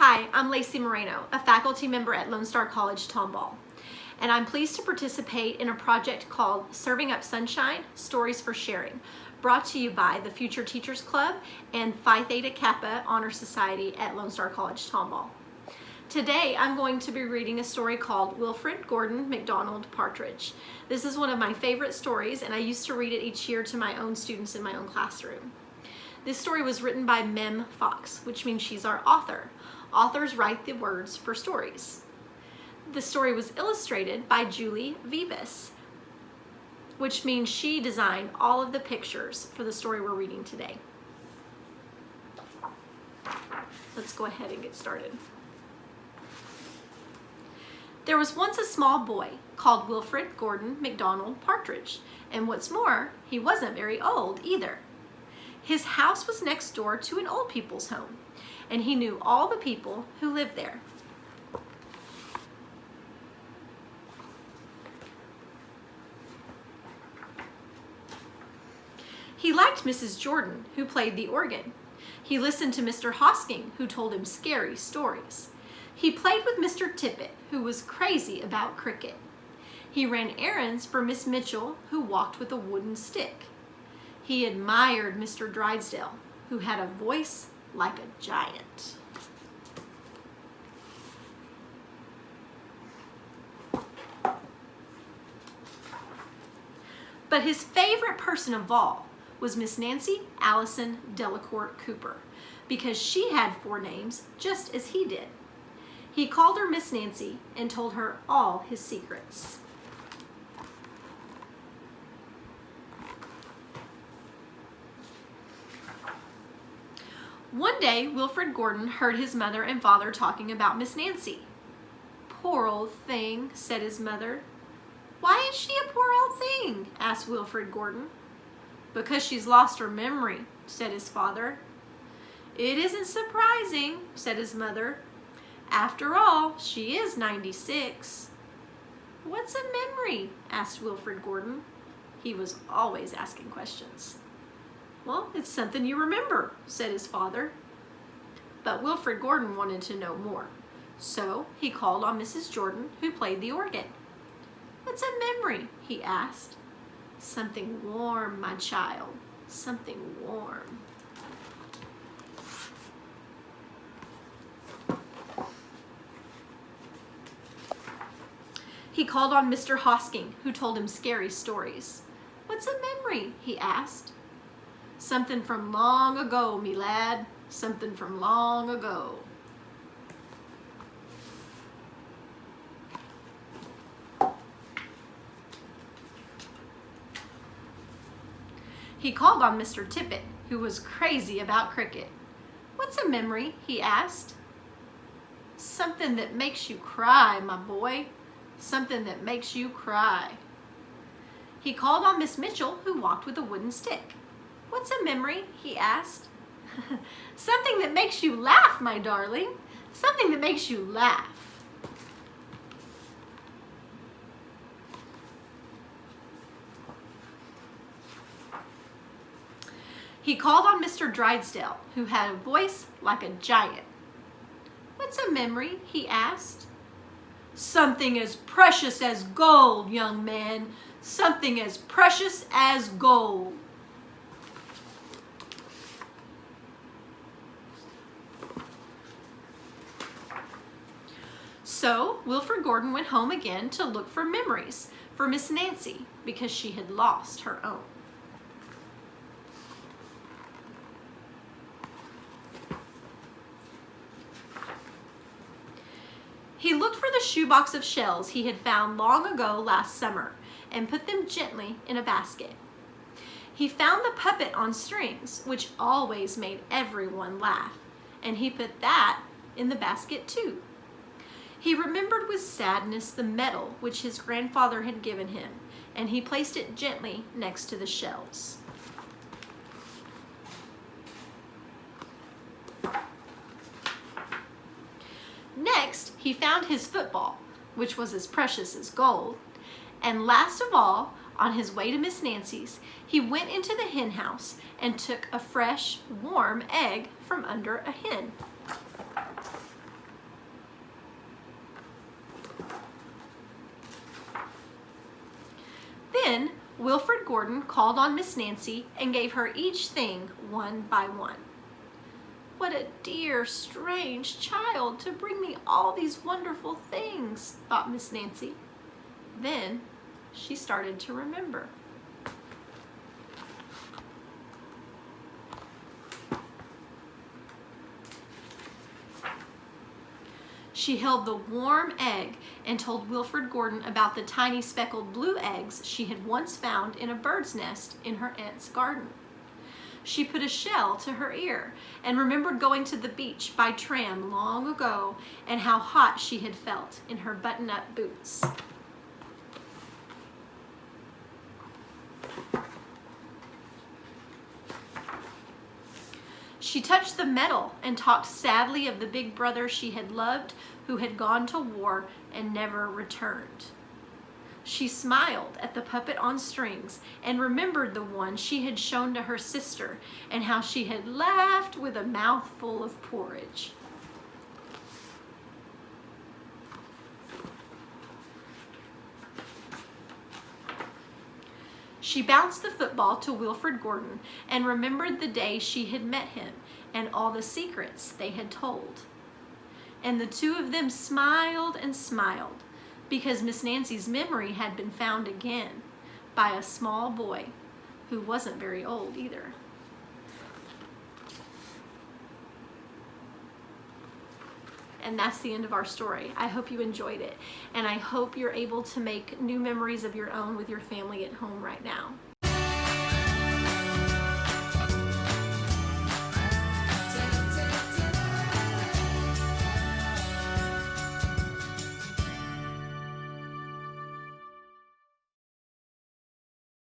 Hi, I'm Lacy Moreno, a faculty member at Lone Star College-Tomball, and I'm pleased to participate in a project called Serving Up Sunshine, Stories for Sharing, brought to you by the Future Teachers Club and Phi Theta Kappa Honor Society at Lone Star College-Tomball. Today, I'm going to be reading a story called Wilfrid Gordon McDonald Partridge. This is one of my favorite stories, and I used to read it each year to my own students in my own classroom. This story was written by Mem Fox, which means she's our author. Authors write the words for stories. The story was illustrated by Julie Vivas, which means she designed all of the pictures for the story we're reading today. Let's go ahead and get started. There was once a small boy called Wilfrid Gordon McDonald Partridge, and what's more, he wasn't very old either. His house was next door to an old people's home, and he knew all the people who lived there. He liked Mrs. Jordan, who played the organ. He listened to Mr. Hosking, who told him scary stories. He played with Mr. Tippett, who was crazy about cricket. He ran errands for Miss Mitchell, who walked with a wooden stick. He admired Mr. Drysdale, who had a voice like a giant. But his favorite person of all was Miss Nancy Allison Delacourt Cooper, because she had 4 names just as he did. He called her Miss Nancy and told her all his secrets. One day, Wilfrid Gordon heard his mother and father talking about Miss Nancy. "Poor old thing," said his mother. "Why is she a poor old thing?" asked Wilfrid Gordon. "Because she's lost her memory," said his father. "It isn't surprising," said his mother. "After all, she is 96. "What's a memory?" asked Wilfrid Gordon. He was always asking questions. "Well, it's something you remember," said his father. But Wilfrid Gordon wanted to know more, so he called on Mrs. Jordan, who played the organ. "What's a memory?" he asked. "Something warm, my child, something warm." He called on Mr. Hosking, who told him scary stories. "What's a memory?" he asked. "Something from long ago, me lad, something from long ago." He called on Mr. Tippett, who was crazy about cricket. "What's a memory?" he asked. "Something that makes you cry, my boy, something that makes you cry." He called on Miss Mitchell, who walked with a wooden stick. "What's a memory?" he asked. "Something that makes you laugh, my darling, something that makes you laugh." He called on Mr. Drysdale, who had a voice like a giant. "What's a memory?" he asked. "Something as precious as gold, young man, something as precious as gold." So Wilfrid Gordon went home again to look for memories for Miss Nancy, because she had lost her own. He looked for the shoebox of shells he had found long ago last summer and put them gently in a basket. He found the puppet on strings, which always made everyone laugh, and he put that in the basket too. He remembered with sadness the medal which his grandfather had given him, and he placed it gently next to the shells. Next, he found his football, which was as precious as gold, and last of all, on his way to Miss Nancy's, he went into the hen house and took a fresh, warm egg from under a hen. Wilfrid Gordon called on Miss Nancy and gave her each thing one by one. What a dear, strange child to bring me all these wonderful things, thought Miss Nancy. Then she started to remember. She held the warm egg and told Wilfrid Gordon about the tiny speckled blue eggs she had once found in a bird's nest in her aunt's garden. She put a shell to her ear and remembered going to the beach by tram long ago and how hot she had felt in her button-up boots. She touched the metal and talked sadly of the big brother she had loved who had gone to war and never returned. She smiled at the puppet on strings and remembered the one she had shown to her sister and how she had laughed with a mouthful of porridge. She bounced the football to Wilfrid Gordon and remembered the day she had met him and all the secrets they had told. And the two of them smiled and smiled because Miss Nancy's memory had been found again by a small boy who wasn't very old either. And that's the end of our story. I hope you enjoyed it, and I hope you're able to make new memories of your own with your family at home right now.